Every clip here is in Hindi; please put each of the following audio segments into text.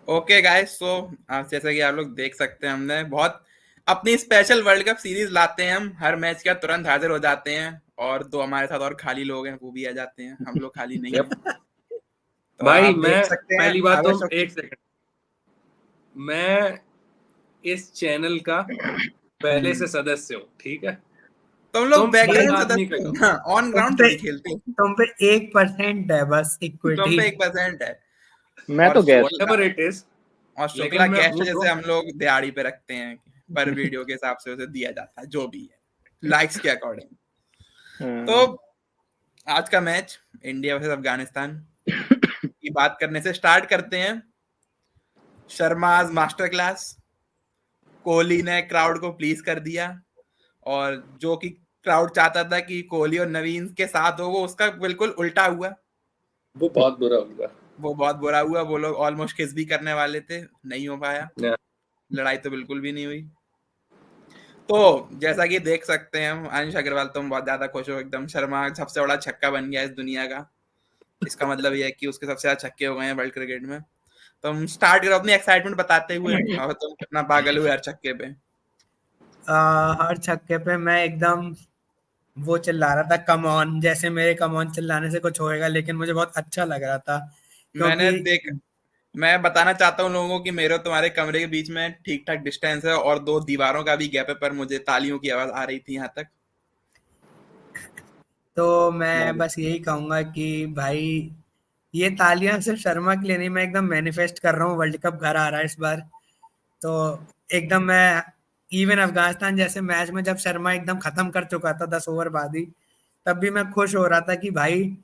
ओके गाइस, सो जैसा कि आप लोग देख सकते हैं, हमने बहुत अपनी स्पेशल वर्ल्ड कप सीरीज लाते हैं। हम हर मैच का तुरंत हाजिर हो जाते हैं और दो हमारे साथ और खाली लोग हैं, वो भी आ जाते हैं। हम लोग खाली नहीं Yep. हैं। तो भाई आप मैं देख सकते हैं पहली बात तो अवश्य। एक सेकंड, मैं इस चैनल का पहले से सदस्य हूँ, ठीक है। तुम लोग तुम एक बैकग्राउंड आदमी का सदस्य हो। हो ना, ऑन तुम ग्राउंड पे थोड़ी खेलते हो। तुम पे 1% है बस तुम इक्विटी। पे 1% है। मैं और तो gas Shukla Whatever it is, और लेकिन शुक्ला मैं गेस्ट हूँ जैसे तो। हम लोग दिहाड़ी पे रखते हैं, पर वीडियो के हिसाब से उसे दिया जाता है जो भी है, लाइक्स के अकॉर्डिंग। तो आज का मैच इंडिया वर्सेस अफगानिस्तान की बात करने से स्टार्ट करते हैं। Sharma's master class. कोहली ने क्राउड को प्लीज कर दिया, और जो कि क्राउड चाहता था कि कोहली और नवीन के साथ हो, वो उसका बिल्कुल उल्टा हुआ। वो बहुत बुरा हुआ। वो बहुत बुरा हुआ। वो लोग ऑलमोस्ट किस भी करने वाले थे, नहीं हो पाया। Yeah. लड़ाई तो बिल्कुल भी नहीं हुई। तो जैसा कि देख सकते हैं हम, अंश अग्रवाल तुम बहुत ज्यादा खुश हो एकदम। शर्मा सबसे बड़ा छक्का बन गया इस दुनिया का। इसका मतलब ये है कि उसके सबसे ज्यादा छक्के हो गए हैं वर्ल्ड क्रिकेट में। तुम स्टार्ट करो अपनी एक्साइटमेंट बताते हुए, और तुम कितना पागल हुए हर छक्के पे। हर छक्के पे मैं एकदम वो चिल्ला रहा था कम ऑन, जैसे मेरे कम ऑन चिल्लाने से कुछ होएगा, लेकिन मुझे बहुत अच्छा लग रहा था मैंने क्योंकि देख मैं बताना चाहता हूँ लोगों को कि मेरे और तुम्हारे कमरे के बीच में ठीक ठाक डिस्टेंस है, और दो दीवारों का भी गैप है, पर मुझे तालियों की आवाज आ रही थी यहाँ तक। तो मैं बस यही कहूंगा कि भाई ये तालियां सिर्फ शर्मा के लिए नहीं, मैं एकदम मैनिफेस्ट कर रहा हूँ, वर्ल्ड कप घर आ रहा है इस बार। तो एकदम मैं इवन अफगानिस्तान जैसे मैच में जब शर्मा एकदम खत्म कर चुका था 10 ओवर बाद ही, तब भी मैं खुश हो रहा था कि भाई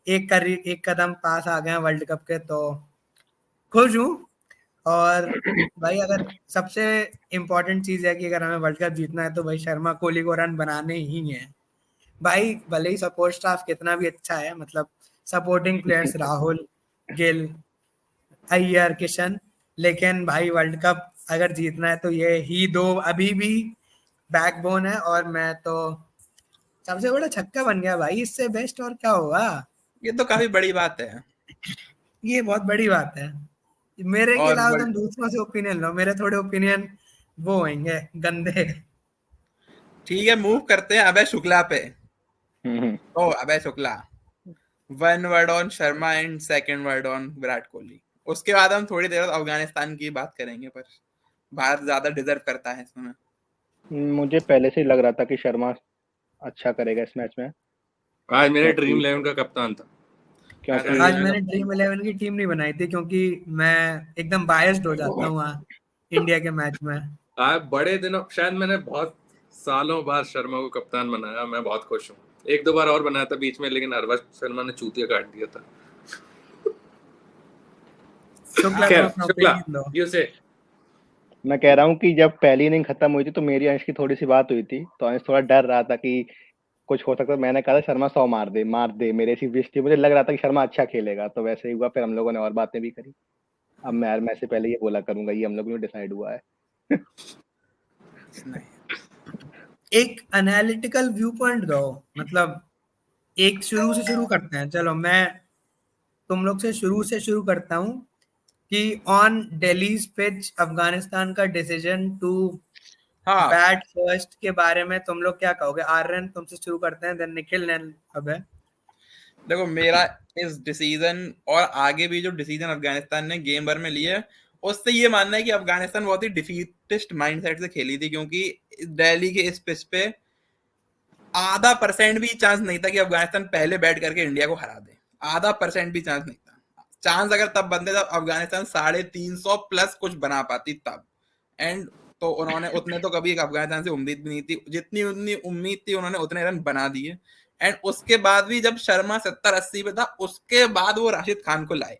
एक कदम पास आ गए हैं वर्ल्ड कप के। तो खुश हूँ। और भाई अगर सबसे इम्पोर्टेंट चीज है कि अगर हमें वर्ल्ड कप जीतना है तो भाई शर्मा कोहली को रन बनाने ही है। भाई भले ही सपोर्ट स्टाफ कितना भी अच्छा है, मतलब सपोर्टिंग प्लेयर्स राहुल, गिल, अय्यर, किशन, लेकिन भाई वर्ल्ड कप अगर जीतना है तो ये ही दो अभी भी बैकबोन है। और मैं तो सबसे बड़ा छक्का बन गया भाई, इससे बेस्ट और क्या होगा। ये तो काफी बड़ी बात है। ये बहुत बड़ी बात है। मेरे के और अलावा तुम दूसरों से ओपिनियन लो, मेरे थोड़े ओपिनियन वो होंगे गंदे। ठीक है, मूव करते हैं अभय शुक्ला पे। तो Abhay Shukla, one word on Sharma and second word on Virat Kohli. उसके बाद हम थोड़ी देर अफगानिस्तान की बात करेंगे, पर भारत ज्यादा डिजर्व करता है इसमें। मुझे पहले से ही लग रहा था कि शर्मा अच्छा करेगा इस मैच में, आज मेरे ड्रीम क्योंकि 11 का कप्तान था। क्योंकि आज मैंने ड्रीम 11 की टीम नहीं बनाई थी क्योंकि मैं एकदम बायस्ड हो जाता हूँ वहाँ इंडिया के मैच में। आज बड़े दिनों, शायद मैंने बहुत सालों बाद शर्मा को कप्तान बनाया। मैं बहुत खुश हूँ। एक दो बार और बनाया था बीच में, लेकिन हर बार शर्मा ने चूतिया काट दिया था। शुक्ला तुम खैर, अपना शुक्ला, ओपिनियन दो। मैं कह रहा हूँ कि जब पहली इनिंग खत्म हुई थी तो मेरी अंश की थोड़ी सी बात हुई थी, तो अंश थोड़ा डर रहा था कि कुछ हो सकता है। मैंने कहा था शर्मा 100 मार दे, मेरी ऐसी विश थी। मुझे लग रहा था कि शर्मा अच्छा खेलेगा, तो वैसे ही हुआ। फिर हम लोगों ने और बातें भी करी। अब मैं से पहले ये बोला करूंगा, ये हम लोगों ने डिसाइड हुआ है। एक एनालिटिकल व्यू पॉइंट दो, मतलब एक शुरू से शुरू करते हैं। चलो मैं तुम लोग से शुरू करता हूँ कि ऑन दिल्लीज पिच अफगानिस्तान का डिसीजन टू हाँ, बैट फर्स्ट के बारे में तुम लोग क्या कहोगे। आर्यन तुमसे शुरू करते हैं, देन निखिल, देन अभय। देखो मेरा इस डिसीजन और आगे भी जो डिसीजन अफगानिस्तान ने गेम भर में लिए, उससे ये मानना है कि अफगानिस्तान बहुत ही डिफीटिस्ट माइंडसेट से खेली थी, क्योंकि दिल्ली के इस पिच पे आधा परसेंट भी चांस नहीं था कि अफगानिस्तान पहले बैट करके इंडिया को हरा दे। आधा परसेंट भी चांस नहीं था। चांस अगर तब बनते जब अफगानिस्तान 350 प्लस कुछ बना पाती तब। एंड तो उन्होंने उतने तो कभी अफगानिस्तान से उम्मीद भी नहीं थी, जितनी उतनी उम्मीद थी उन्होंने उतने रन बना दिए। एंड उसके बाद भी जब शर्मा 70-80 पे था, उसके बाद वो राशिद खान को लाए।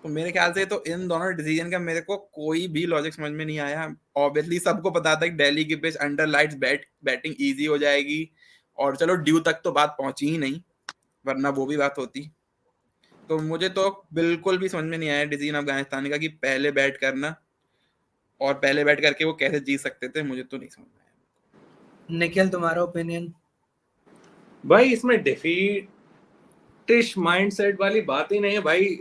तो मेरे ख्याल से तो इन दोनों डिसीजन का मेरे को कोई भी लॉजिक समझ में नहीं आया। ऑब्वियसली सबको पता था कि दिल्ली की pitch under lights batting easy हो जाएगी, और चलो ड्यू तक तो बात पहुंची ही नहीं, वरना वो भी बात होती। तो मुझे तो बिल्कुल भी समझ में नहीं आया डिसीजन अफगानिस्तान का कि पहले बैट करना, और पहले बैट करके वो कैसे जीत सकते थे, मुझे तो नहीं समझ में आया। निखिल तुम्हारा ओपिनियन। भाई इसमें डिफीटिश माइंडसेट वाली बात ही नहीं है भाई।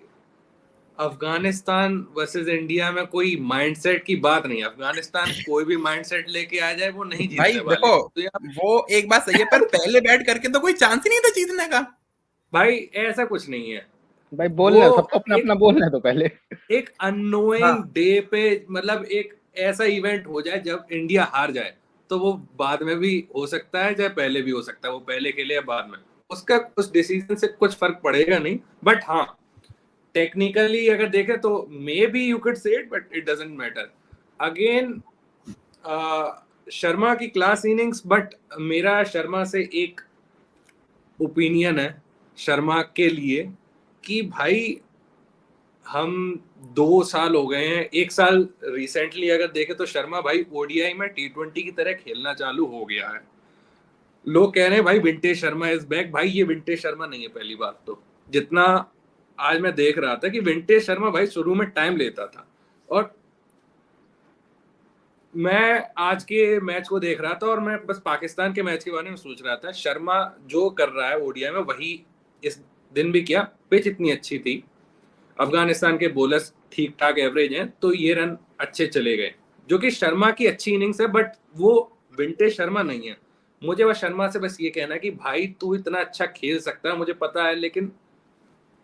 अफगानिस्तान वर्सेस इंडिया में कोई माइंडसेट की बात नहीं है। अफगानिस्तान कोई भी माइंडसेट लेके आ जाए वो नहीं भाई जीतने वाले। देखो तो यार वो एक बात सही है, पर पहले बैट करके तो कोई चांस ही नहीं था जीतने का। भाई ऐसा कुछ नहीं है। भाई बोलना है, वो सबको अपना अपना बोलना है तो पहले। एक अनोइंग डे पे मतलब एक ऐसा इवेंट हो जाए जब इंडिया हार जाए, तो वो बाद में भी हो सकता है, चाहे पहले भी हो सकता है। वो पहले खेले या बाद में, उसका उस डिसीजन से कुछ फर्क पड़ेगा नहीं। बट हाँ, टेक्निकली अगर देखें तो may be you could say it, but it doesn't matter. Again Sharma की क्लास इनिंग्स, बट मेरा शर्मा से एक ओपिनियन है शर्मा के लिए कि भाई हम 2 साल हो गए हैं, 1 साल रिसेंटली अगर देखें तो शर्मा भाई ओडीआई में T20 की तरह खेलना चालू हो गया है। लोग कह रहे हैं भाई विंटेज शर्मा इज बैक। भाई ये विंटेज शर्मा नहीं है। पहली बात तो जितना आज मैं देख रहा था कि विंटेज शर्मा भाई शुरू में टाइम लेता था, और मैं आज के मैच को देख रहा था और मैं बस पाकिस्तान के मैच के बारे में सोच रहा था। शर्मा जो कर रहा है ओडीआई में वही इस दिन भी किया। पिच इतनी अच्छी थी, अफगानिस्तान के बॉलर्स ठीक ठाक एवरेज हैं, तो ये रन अच्छे चले गए, जो कि शर्मा की अच्छी इनिंग्स है, बट वो विंटेज शर्मा नहीं है। मुझे बस शर्मा से बस ये कहना है कि भाई तू इतना अच्छा खेल सकता है मुझे पता है, लेकिन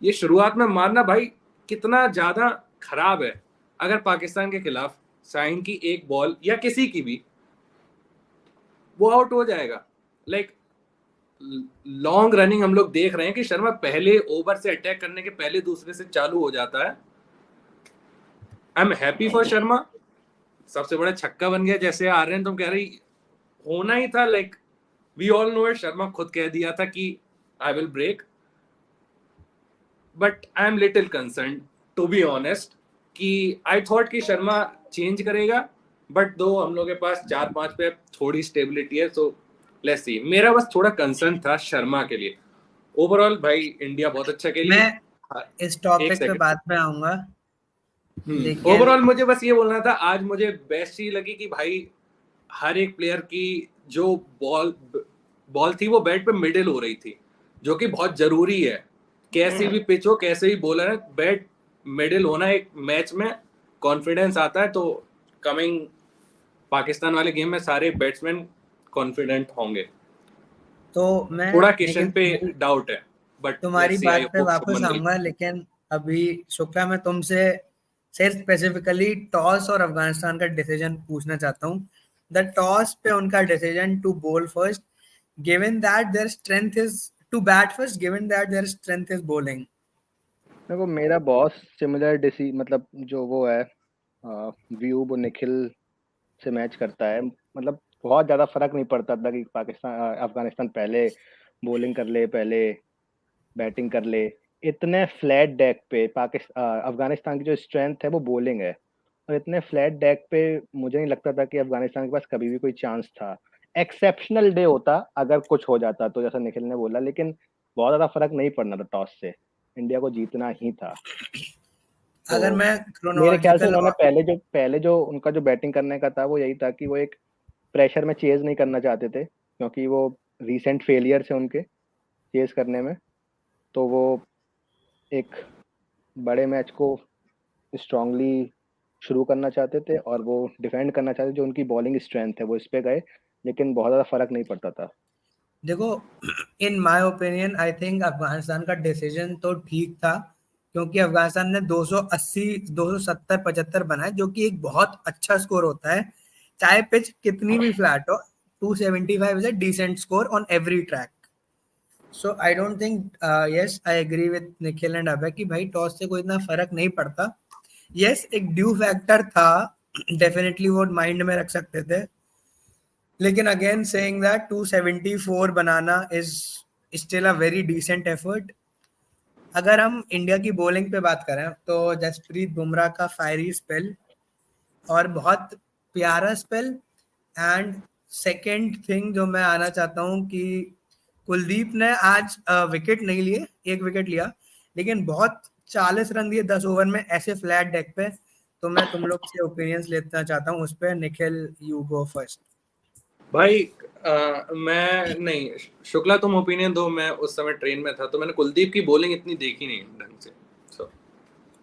ये शुरुआत में मारना भाई कितना ज्यादा खराब है। अगर पाकिस्तान के खिलाफ शाहीन की एक बॉल या किसी की भी वो आउट हो जाएगा, लाइक लॉन्ग रनिंग हम लोग देख रहे हैं कि शर्मा पहले ओवर से अटैक करने के पहले दूसरे से चालू हो जाता है। I am happy for Sharma, सबसे बड़ा छक्का बन गया। जैसे आ रहे हैं तुम कह रही होना ही था, like we all know it. Sharma खुद कह दिया था कि I will break, but I am little concern to be honest कि आई थॉट कि शर्मा चेंज करेगा, बट दो हम लोग के पास 4-5 पे थोड़ी स्टेबिलिटी है, सो लेट्स सी। मेरा बस थोड़ा कंसर्न था शर्मा के लिए। ओवरऑल भाई इंडिया बहुत अच्छा खेली। मैं इस टॉपिक पे बाद में आऊंगा, लेकिन ओवरऑल मुझे बस ये बोलना था, आज मुझे बेस्ट चीज लगी कि भाई हर एक प्लेयर की जो बॉल थी वो बैट पे मिडिल हो रही थी, जो कि बहुत जरूरी है। कैसी भी पिच हो, कैसे भी बॉलर है, बैट मिडिल होना एक मैच में कॉन्फिडेंस आता है। तो कमिंग पाकिस्तान वाले गेम में सारे बैट्समैन कॉन्फिडेंट होंगे। तो मैं थोड़ा किशन पे डाउट है, बट तुम्हारी बात पे वापस आऊंगा, लेकिन अभी शुक्ला मैं तुमसे सिर्फ स्पेसिफिकली टॉस और अफगानिस्तान का डिसीजन पूछना चाहता हूँ। द टॉस पे उनका decision to bowl first, given that their strength is to bat first, given that their strength is bowling. देखो मेरा बहुत सिमिलर मतलब जो वो है व्यू वो निखिल से मैच करता है। मतलब बहुत ज़्यादा फर्क नहीं पड़ता था कि अफगानिस्तान पहले बॉलिंग कर ले पहले बैटिंग कर ले। इतने फ्लैट डेक पे अफगानिस्तान की जो स्ट्रेंथ है वो बॉलिंग है, और इतने फ्लैट डेक पे मुझे नहीं लगता था कि अफगानिस्तान के पास कभी भी कोई चांस था। एक्सेप्शनल डे होता अगर कुछ हो जाता तो, जैसा निखिल ने बोला, लेकिन बहुत ज़्यादा फर्क नहीं पड़ना था। टॉस से इंडिया को जीतना ही था। अगर मैं मेरे ख्याल से उन्होंने पहले जो उनका जो बैटिंग करने का था वो यही था कि वो एक प्रेशर में चेज नहीं करना चाहते थे, क्योंकि वो रीसेंट फेलियर से उनके चेज करने में, तो वो एक बड़े मैच को स्ट्रांगली शुरू करना चाहते थे और वो डिफेंड करना चाहते थे। जो उनकी बॉलिंग स्ट्रेंथ है वो इस पे गए, लेकिन बहुत ज़्यादा फर्क नहीं पड़ता था। देखो, in my opinion I think Afghanistan का डिसीजन तो ठीक था, क्योंकि अफगानिस्तान ने 280 270 75 बनाए, जो कि एक बहुत अच्छा स्कोर होता है, चाहे पिच कितनी भी फ्लैट हो। 275 is a decent score on every track. So I don't think, yes I agree with Nikhil and Abhay कि भाई टॉस से कोई इतना फर्क नहीं पड़ता। यस, एक ड्यू फैक्टर था, डेफिनेटली वो माइंड में रख सकते थे, लेकिन अगेन सेइंग दैट 274 बनाना is still a very decent effort. अगर हम इंडिया की बॉलिंग पे बात करें तो जसप्रीत बुमराह का फायरी स्पेल और बहुत प्यारा स्पेल, एंड सेकंड थिंग जो मैं आना चाहता हूँ कि कुलदीप ने आज विकेट नहीं लिए, एक विकेट लिया, लेकिन बहुत 40 रन दिए 10 ओवर में ऐसे फ्लैट डेक पे। तो मैं तुम लोग से ओपिनियंस लेना चाहता हूँ उस पर। Nikhil, you go first. भाई मैं नहीं, शुक्ला तुम ओपिनियन दो। मैं उस समय ट्रेन में था तो मैंने कुलदीप की बॉलिंग इतनी देखी नहीं ढंग से।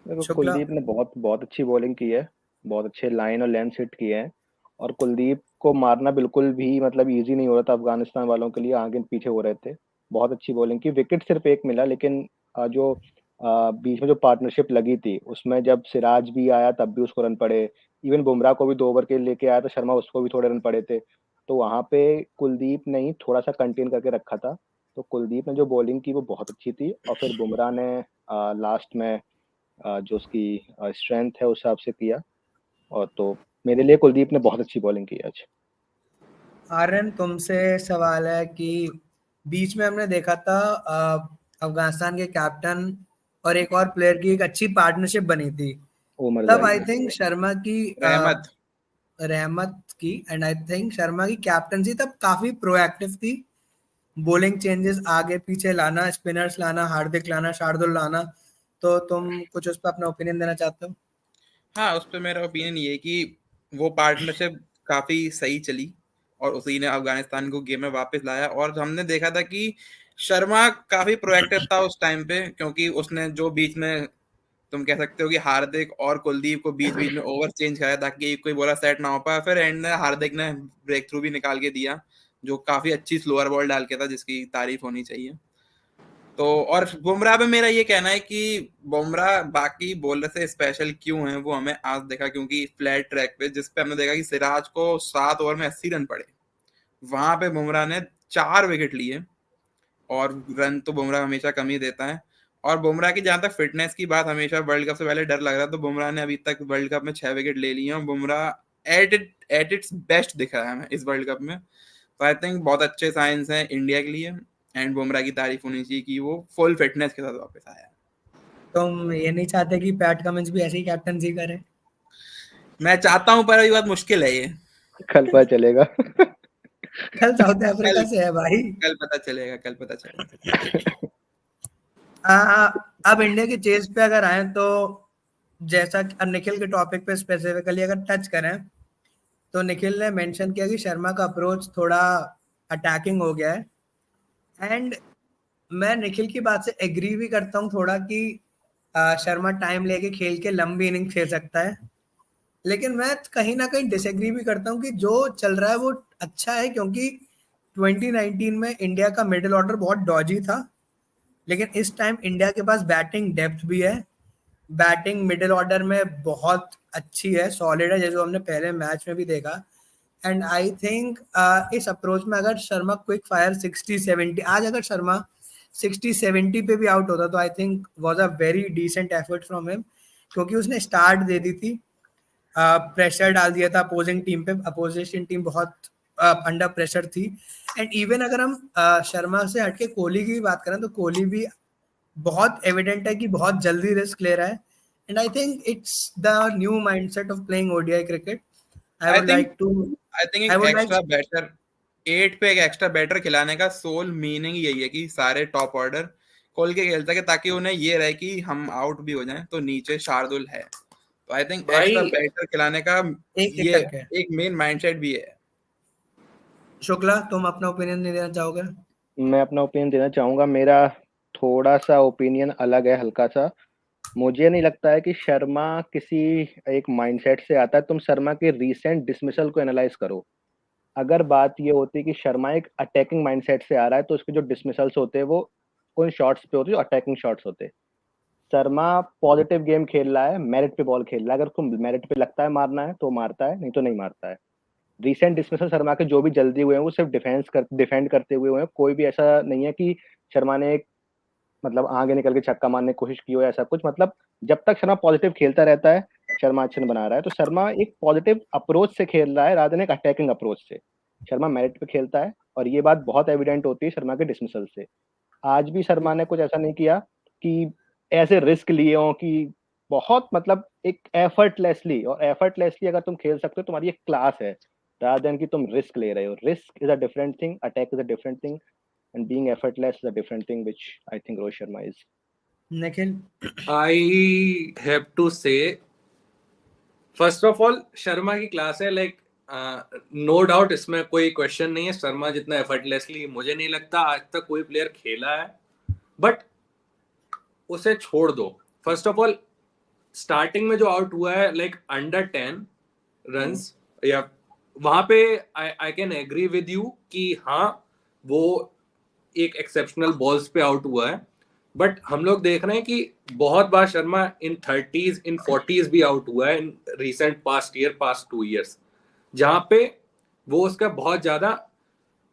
देखो शुक्ला। कुलदीप ने बहुत बहुत अच्छी बॉलिंग की है, बहुत अच्छे लाइन और लेंथ हिट किए हैं, और कुलदीप को मारना बिल्कुल भी मतलब इजी नहीं हो रहा था, अफगानिस्तान वालों के लिए आगे पीछे हो रहे थे। बहुत अच्छी बॉलिंग की, विकेट सिर्फ एक मिला, लेकिन जो बीच में जो पार्टनरशिप लगी थी उसमें जब सिराज भी आया तब भी उसको रन पड़े, इवन बुमराह को भी 2 ओवर के लेके आया तो शर्मा उसको भी थोड़े रन पड़े थे। तो वहां पे कुलदीप ने ही थोड़ा सा कंटेन करके रखा था। तो कुलदीप ने जो बॉलिंग की वो बहुत अच्छी थी, और फिर बुमराह ने लास्ट में जो उसकी स्ट्रेंथ है उस हिसाब से किया। और तो मेरे लिए कुलदीप ने बहुत अच्छी बॉलिंग की आज। आर्यन, तुमसे सवाल है कि बीच में हमने देखा था अफगानिस्तान के कैप्टन और एक और प्लेयर की एक अच्छी पार्टनरशिप बनी थी। उमर तब आई जाहिर। थिंक शर्मा की रहमत। रहमत की एंड आई थिंक शर्मा की कैप्टनसी तब काफी प्रोएक्टिव थी। बॉलिंग चेंजेस, आगे पीछे लाना, स्पिनर्स लाना, हार्दिक लाना, शार्दुल लाना। तो तुम कुछ उस पर अपना ओपिनियन देना चाहते हो? हाँ, उस पे मेरा ओपिनियन ये है कि वो पार्टनरशिप काफी सही चली और उसी ने अफगानिस्तान को गेम में वापस लाया। और हमने देखा था कि शर्मा काफी प्रोएक्टिव था उस टाइम पे, क्योंकि उसने जो बीच में तुम कह सकते हो कि हार्दिक और कुलदीप को बीच बीच में ओवर चेंज कराया ताकि कोई बोला सेट ना हो पाए। फिर एंड में हार्दिक ने ब्रेक थ्रू भी निकाल के दिया, जो काफी अच्छी स्लोअर बॉल डाल के था, जिसकी तारीफ होनी चाहिए। तो और बुमराह पे मेरा ये कहना है कि बुमराह बाकी बॉलर से स्पेशल क्यों है वो हमें आज देखा, क्योंकि फ्लैट ट्रैक पे जिस पे हमने देखा कि सिराज को 7 ओवर में 80 रन पड़े, वहां पे बुमराह ने 4 विकेट लिए। और रन तो बुमराह हमेशा कम ही देता है। और बुमराह की जहां तक फिटनेस की बात, हमेशा वर्ल्ड कप से पहले डर लग रहा था, तो बुमराह ने अभी तक वर्ल्ड कप में 6 विकेट ले लिए हैं। और बुमराह एट इट्स बेस्ट दिख रहा है हमें इस वर्ल्ड कप में। तो आई थिंक बहुत अच्छे साइंस हैं इंडिया के लिए, एंड बुमराह की तारीफ होनी चाहिए कि वो फुल फिटनेस के साथ वापस आया है। तुम ये नहीं चाहते कि पैट कमिंस भी ऐसे ही कैप्टनसी करे? मैं चाहता हूं पर अभी बात मुश्किल है ये। कल पता चलेगा। कल साउथ अफ्रीका कल से है भाई। कल पता चलेगा, कल पता चलेगा। आ, अब इंडिया के चेज पे अगर आए तो जैसा कि अब निखिल के टॉपिक पे स्पेसिफिकली अगर टच करें, तो निखिल ने मेंशन किया कि शर्मा का अप्रोच थोड़ा अटैकिंग हो गया है। एंड मैं निखिल की बात से एग्री भी करता हूँ थोड़ा कि शर्मा टाइम लेके खेल के लंबी इनिंग खेल सकता है। लेकिन मैं कहीं ना कहीं डिसएग्री भी करता हूँ कि जो चल रहा है वो अच्छा है, क्योंकि 2019 में इंडिया का मिडिल ऑर्डर बहुत डॉजी था, लेकिन इस टाइम इंडिया के पास बैटिंग डेप्थ भी है। बैटिंग मिडिल ऑर्डर में बहुत अच्छी है, सॉलिड है, जैसे हमने पहले मैच में भी देखा। एंड आई थिंक इस अप्रोच में अगर शर्मा क्विक फायर 60-70, आज अगर शर्मा 60-70 पे भी आउट होता तो I think was a very decent effort from him, क्योंकि उसने स्टार्ट दे दी थी, प्रेशर डाल दिया था अपोजिंग टीम पे। अपोजिशन टीम बहुत अंडर प्रेशर थी। एंड इवन अगर हम शर्मा से हटके कोहली की भी बात करें तो कोहली भी बहुत एविडेंट है कि बहुत जल्दी रिस्क ले रहा है। And I think it's the new mindset of playing ODI cricket. I I would think like to I think I एक वुड लाइक एक्स्ट्रा बैटर, 8 पे एक एक्स्ट्रा बैटर खिलाने का सोल मीनिंग यही है कि सारे टॉप ऑर्डर खोल के खेल सके, ताकि उन्हें ये रहे कि हम आउट भी हो जाएं तो नीचे शार्दुल है। तो आई थिंक भाई एक्स्ट्रा बैटर खिलाने का एक एक ये करके। एक मेन माइंडसेट भी है। शुक्ला, तुम अपना ओपिनियन नहीं देना चाहोगे? मैं अपना ओपिनियन देना चाहूंगा। मेरा थोड़ा सा ओपिनियन अलग है, हल्का सा। मुझे नहीं लगता है कि शर्मा किसी एक माइंडसेट से आता है। तुम शर्मा के रीसेंट डिसमिसल को एनालाइज करो। अगर बात ये होती है कि शर्मा एक अटैकिंग माइंडसेट से आ रहा है तो उसके जो डिसमिसल्स होते हैं वो उन शॉट्स पे होते हैं जो अटैकिंग शॉट्स होते हैं। शर्मा पॉजिटिव गेम खेल रहा है, मेरिट पे बॉल खेल रहा है। अगर उसको मेरिट पे लगता है मारना है तो मारता है, नहीं तो नहीं मारता है। रीसेंट डिसमिसल शर्मा के जो भी जल्दी हुए हैं वो सिर्फ डिफेंड करते हुए हैं। कोई भी ऐसा नहीं है कि शर्मा ने एक मतलब आगे निकल के छक्का मारने की कोशिश की हो, ऐसा कुछ। मतलब जब तक शर्मा पॉजिटिव खेलता रहता है, शर्मा अच्छे बना रहा है। तो शर्मा एक पॉजिटिव अप्रोच से खेल रहा है रादर एक अटैकिंग अप्रोच से। शर्मा मेरिट पे खेलता है, और ये बात बहुत एविडेंट होती है शर्मा के डिसमिसल से। आज भी शर्मा ने कुछ ऐसा नहीं किया कि ऐसे रिस्क लिए हों कि बहुत मतलब एक एफर्टलेसली, और एफर्टलेसली अगर तुम खेल सकते हो तुम्हारी एक क्लास है, rather than कि तुम रिस्क ले रहे हो। Risk is a different thing, attack is a different thing, and being effortless is a different thing, which I think Rohit Sharma is. Nikhil. I have to say first of all Sharma की क्लास है, लाइक नो डाउट, इसमें कोई क्वेश्चन नहीं है। शर्मा जितना एफर्टलेसली मुझे नहीं लगता आज तक कोई प्लेयर खेला है, बट उसे छोड़ दो। फर्स्ट ऑफ ऑल स्टार्टिंग में जो आउट हुआ है लाइक अंडर 10 रन्स, या वहां पे I can agree with you कि हाँ वो एक एक्सेप्शनल बॉल्स पे आउट हुआ है, बट हम लोग देख रहे हैं कि बहुत बार शर्मा इन 30s इन 40s भी आउट हुआ है इन रिसेंट पास्ट 2 years, जहां पे वो उसका बहुत ज्यादा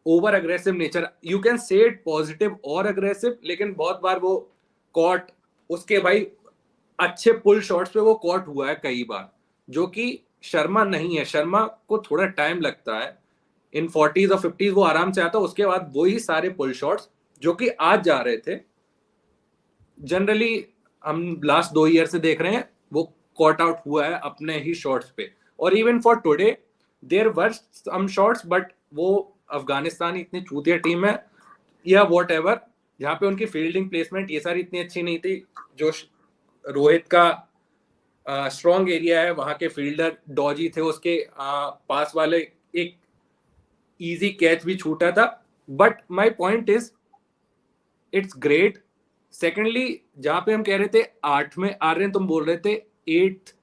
over aggressive nature, you can say it positive और अग्रेसिव, लेकिन बहुत बार वो कॉट उसके भाई अच्छे पुल शॉट्स पे वो कॉट हुआ है कई बार, जो कि शर्मा नहीं है। शर्मा को थोड़ा टाइम लगता है, इन 40s और 50s वो आराम से आता है, उसके बाद वही सारे पुल शॉट्स जो कि आज जा रहे थे जनरली हम लास्ट 2 ईयर से देख रहे हैं वो कॉट आउट हुआ है अपने ही शॉट्स पे। और even for today there were some shots, but वो अफगानिस्तान इतनी चूतिया टीम है या वॉट एवर, जहाँ पे उनकी फील्डिंग प्लेसमेंट ये सारी इतनी अच्छी नहीं थी। जो रोहित का स्ट्रॉन्ग एरिया है वहां के फील्डर डॉजी थे, उसके पास वाले एक इजी कैच भी छूटा था, but my point is it's great. Secondly जहां पे हम कह रहे थे 8 में आ रहे हैं, तुम बोल रहे थे 8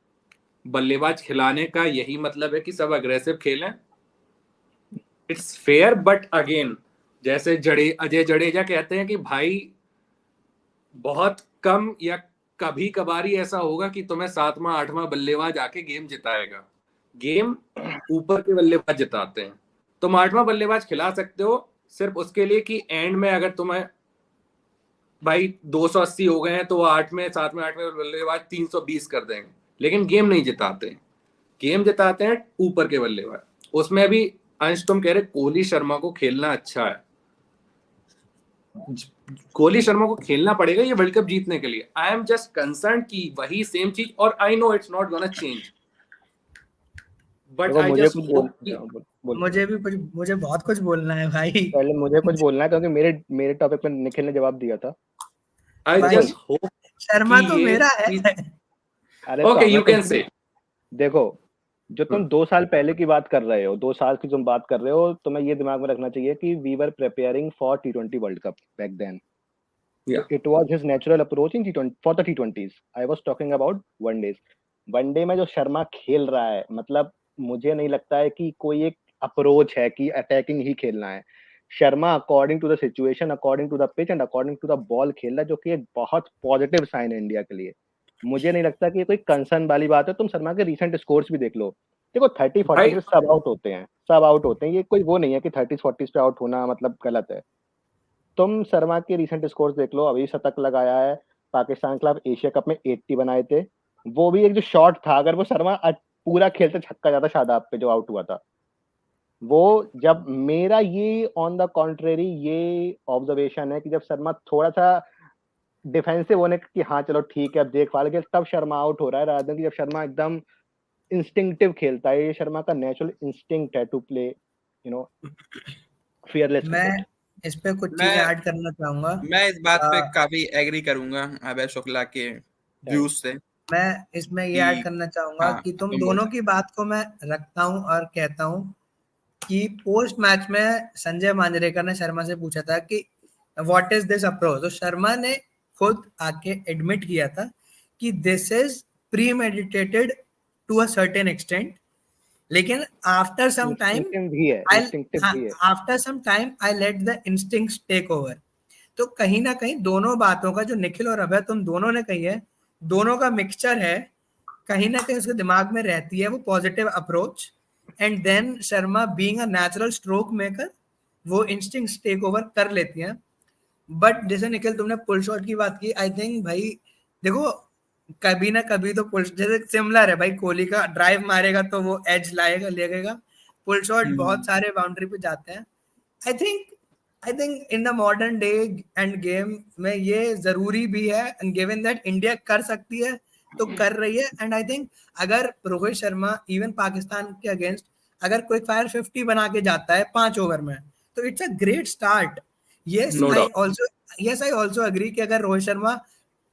बल्लेबाज खिलाने का यही मतलब है कि सब अग्रेसिव खेलें, इट्स फेयर, बट अगेन जैसे अजय जडेजा कहते हैं कि भाई बहुत कम या कभी कभार ही ऐसा होगा कि तुम्हें 7वां 8वां बल्लेबाज आके गेम जिताएगा, गेम ऊपर के बल्लेबाज जिताते हैं। तुम 8वां बल्लेबाज खिला सकते हो सिर्फ उसके लिए कि एंड में अगर तुम्हें भाई 280 हो गए हैं तो वो 8 में 7 में 8 में बल्लेबाज 320 कर देंगे, लेकिन गेम नहीं जिताते हैं। गेम जिताते हैं ऊपर के बल्लेबाज। उसमें भी अंश तुम कह रहे कोहली शर्मा को खेलना अच्छा है, कोहली शर्मा को खेलना पड़ेगा ये वर्ल्ड कप जीतने के लिए। आई एम जस्ट कंसर्न कि वही सेम चीज, और I know it's not gonna change, but I just मुझे बहुत कुछ बोलना है भाई। पहले मुझे कुछ बोलना है क्योंकि मेरे टॉपिक पे निखिल ने जवाब दिया था। आई जस्ट होप शर्मा तो मेरा है। अरे ओके यू कैन से। देखो जो तुम 2 साल पहले की बात कर रहे हो, 2 साल की तुम बात कर रहे हो, तुम्हें ये दिमाग में रखना चाहिए कि we were preparing for T20 world cup back then. It was his natural approach in T20 for the T20s। I was talking about one days. One day में जो शर्मा खेल रहा है, मतलब मुझे नहीं लगता है कि कोई एक अप्रोच है कि अटैकिंग ही खेलना है। Sharma according to the situation, according to the pitch and according to the ball खेल रहा है, जो कि एक बहुत पॉजिटिव साइन है इंडिया के लिए। मुझे नहीं लगता कि कोई कंसर्न वाली बात है। तुम शर्मा के रीसेंट स्कोर्स भी देख लो, देखो 30-40 पे सब आउट होते हैं, सब आउट होते हैं। ये कोई वो नहीं है कि 30-40 पे आउट होना मतलब गलत है। तुम शर्मा के रीसेंट स्कोर्स देख लो, अभी शतक लगाया है, पाकिस्तान के खिलाफ एशिया कप में 80 बनाए थे, वो भी एक जो शॉट था, अगर वो शर्मा पूरा खेलते छक्का जाता शादाब पे जो आउट हुआ था वो। जब मेरा ये ऑन द कॉन्ट्रेरी ये ऑब्जर्वेशन है कि जब शर्मा थोड़ा सा डिफेंसिव होने कि हाँ चलो ठीक है अब देख पा लेंगे, तब शर्मा आउट हो रहा है, रादर कि जब शर्मा एकदम इंस्टिंक्टिव खेलता है। ये शर्मा का नेचुरल इंस्टिंक्ट है टू प्ले फियरलेस। मैं इस पे कुछ चीजें ऐड करना चाहूंगा। मैं इस बात पे काफी एग्री करूंगा अभय शुक्ला के व्यूज से। मैं इसमें ये ऐड करना चाहूंगा कि तुम दोनों की बात को मैं रखता हूं और कहता हूं कि पोस्ट मैच में संजय मांजरेकर ने शर्मा से पूछा था कि व्हाट इज दिस अप्रोच, तो शर्मा ने खुद आके एडमिट किया था कि this is premeditated to a certain extent, लेकिन after some time I let the instincts take over. तो कहीं ना कहीं दोनों बातों का जो निखिल और अभय तुम दोनों ने कही है, दोनों का मिक्सचर है, कहीं ना कहीं उसके दिमाग में रहती है वो positive approach, and then Sharma being a natural stroke maker वो इंस्टिंक्ट्स टेक ओवर कर लेती हैं। बट जैसे निखिल तुमने पुल शॉट की बात की, आई थिंक भाई देखो कभी ना कभी तो पुल जैसे सिमिलर है भाई, कोहली का ड्राइव मारेगा तो वो एज लाएगा लेगा, पुल शॉट बहुत सारे बाउंड्री पे जाते हैं। I think in the modern day end game में ये जरूरी भी है, एंड गिवन दैट इंडिया कर सकती है तो कर रही है। एंड आई थिंक अगर रोहित शर्मा इवन पाकिस्तान के अगेंस्ट अगर क्विक फायर 50 बना के जाता है 5 ओवर में, तो it's a great start. Yes I also agree कि अगर रोहित शर्मा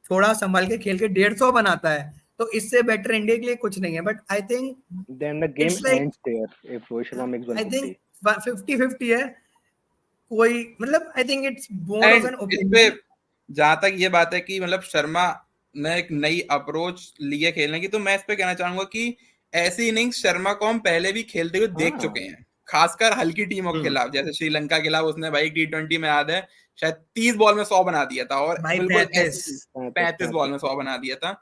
थोड़ा संभल के खेल के 150 बनाता है तो इससे बेटर इंडिया के लिए कुछ नहीं है। But I think then the game ends there if Rohit Sharma makes 150। I think 50-50 है कोई, मतलब I think it's more of an opinion. जहां तक ये बात है कि मतलब शर्मा ने एक नई अप्रोच लिए खेलने की, तो मैं इस पे कहना चाहूंगा कि ऐसी इनिंग्स शर्मा को हम पहले भी खेलते हुए देख हाँ। चुके हैं, खासकर हल्की टीमों के हम्म। खिलाफ, जैसे श्रीलंका के खिलाफ उसने भाई T20 में याद है शायद 30 बॉल में 100 बना दिया था, और भाई बिल्कुल 35 35 बॉल में 100 बना दिया था।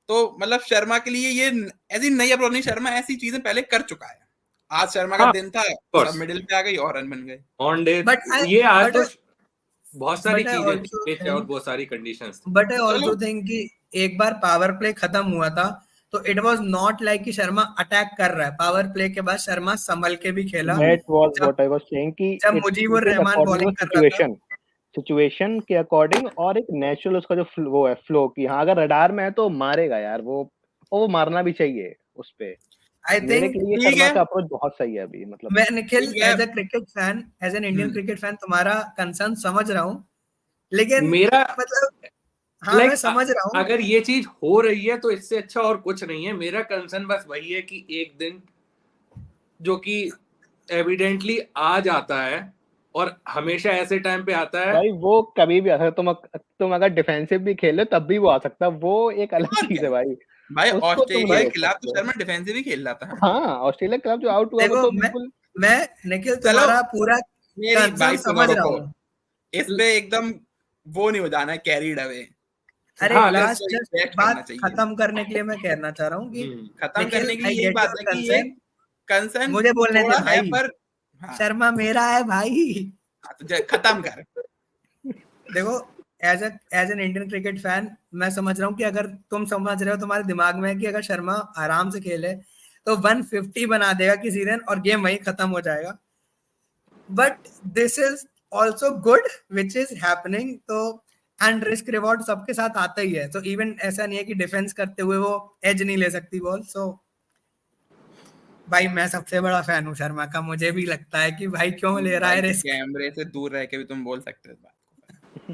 तो मतलब शर्मा के लिए ये ऐसी नई अप्रोच नहीं, शर्मा ऐसी चीजें पहले कर चुका है। आज शर्मा का हाँ, दिन था, course. सब मिडिल पे आ गई और रन बन गए। ऑन डे But I- ये आज but तो I- बहुत सारी but I चीजें also थी think- और बहुत सारी कंडीशंस थी। बट आई चलो। ऑल्सो थिंक कि एक बार पावर प्ले खत्म हुआ था तो इट वाज नॉट लाइक कि शर्मा अटैक कर रहा है, पावर प्ले के बाद शर्मा संभल के भी खेला। दैट वाज जब व्हाट आई वाज सेइंग कि जब it Mujeebur is Rahman according bowling to कर रहा था, सिचुएशन के अकॉर्डिंग, और एक नेचुरल उसका जो वो है फ्लो की, हाँ अगर रडार में है तो मारेगा यार, वो मारना भी चाहिए उस पे। आई मेरे थिंक के लिए ठीक शर्मा है। का अप्रोच बहुत सही है अभी, मतलब मैं निखिल ठीक है। As a cricket fan, as an Indian hmm. Cricket fan तुम्हारा कंसर्न समझ रहा हूँ, लेकिन मेरा मतलब हाँ लाइक मैं समझ रहा हूँ। अगर ये चीज हो रही है तो इससे अच्छा और कुछ नहीं है। मेरा कंसर्न बस वही है कि एक दिन जो कि एविडेंटली आ जाता है और हमेशा ऐसे टाइम पे आता है। भाई वो कभी भी आ सकता है, तुम अगर डिफेंसिव भी खेले तब भी वो आ सकता है, वो एक अलग और चीज क्या है भाई। भाई, उसको तुम ऑस्ट्रेलिया नहीं के रोक खिलाफ तो सकते। शर्मा डिफेंसिव ही खेल रहा था। हाँ, ऑस्ट्रेलिया के खिलाफ जो आउट हुआ वो देखो तो बिल्कुल। मैं निखिल चलो, तुम्हारा पूरा मेरी कंसर्न भाई सुनो, समझ रहा रुको, हूँ। इस पे एकदम वो नहीं हो जाना है कैरीड अवे। अरे हाँ, लास्ट इसको जस्ट रिस्पेक्ट करना बात चाहिए। खत्म करने के लिए मैं कहना चाह रहा हूँ कि खत्म निखिल करने के आई लिए यही गेट बात योर है कि ये कंसर्न, कंसर्न मुझे बोलने दे थोड़ा है, भाई। पर हाँ, शर्मा मेरा है भाई। तो खत्म कर। देखो as an Indian cricket fan मैं समझ रहा हूँ कि अगर तुम समझ रहे हो, तुम्हारे दिमाग में है कि अगर शर्मा आराम से खेले तो 150 बना देगा किसी दिन और गेम वहीं खत्म हो जाएगा, but this is also good which is happening. तो एंड रिस्क रिवॉर्ड सबके साथ आता ही है, तो इवन ऐसा नहीं है कि डिफेंस करते हुए वो एज नहीं ले सकती बॉल। सो भाई मैं सबसे बड़ा फैन हूँ शर्मा का, मुझे भी लगता है कि भाई क्यों ले रहा है भाई रिस्क। कैमरे से दूर रह के भी तुम बोल सकते हो इस बात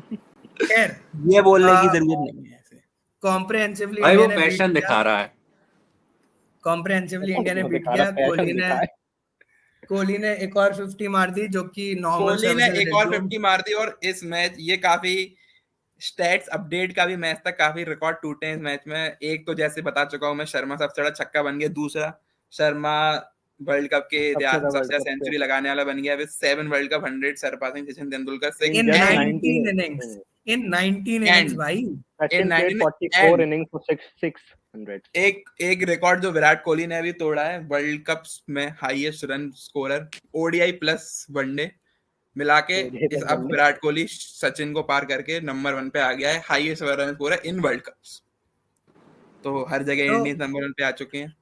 को। खैर ये बोलने की जरूरत नहीं है ऐसे। कॉम्प्रिहेंसिवली भाई वो इंडिया ने बीट पैशन किया, दिखा रहा है। कॉम्प्रिहेंसिवली इंडिया ने बीट दिखा किया। रहा, पैशन दिखा है। कोहली ने एक और 50 मार दी जो कि नॉर्मल कोहली ने सर्विसेज एक और 50 मार दी, और इस मैच ये काफी स्टैट्स अपडेट का भी मैच तक काफी रिकॉर्ड टूटे हैं इस मैच में। एक तो जैसे बता चुका हूं मैं, शर्मा सबसे बड़ा छक्का बन गया। दूसरा, शर्मा वर्ल्ड कप के इतिहास में सबसे वर्ल्ड कप सेंचुरी लगाने वाला बन गया with 7 world cup 100, surpassing Sachin Tendulkar से। In just and 19 innings, in 19 innings and भाई। In Sachin played 19 44 and innings for 600। एक रिकॉर्ड जो विराट कोहली ने अभी तोड़ा है, वर्ल्ड कप में highest run scorer ODI plus one day मिला के। इस अब विराट कोहली सचिन को पार करके नंबर 1 पे आ गया है, highest run scorer in world cups. तो हर जगह तो इंडियन नंबर 1 पे आ चुके हैं।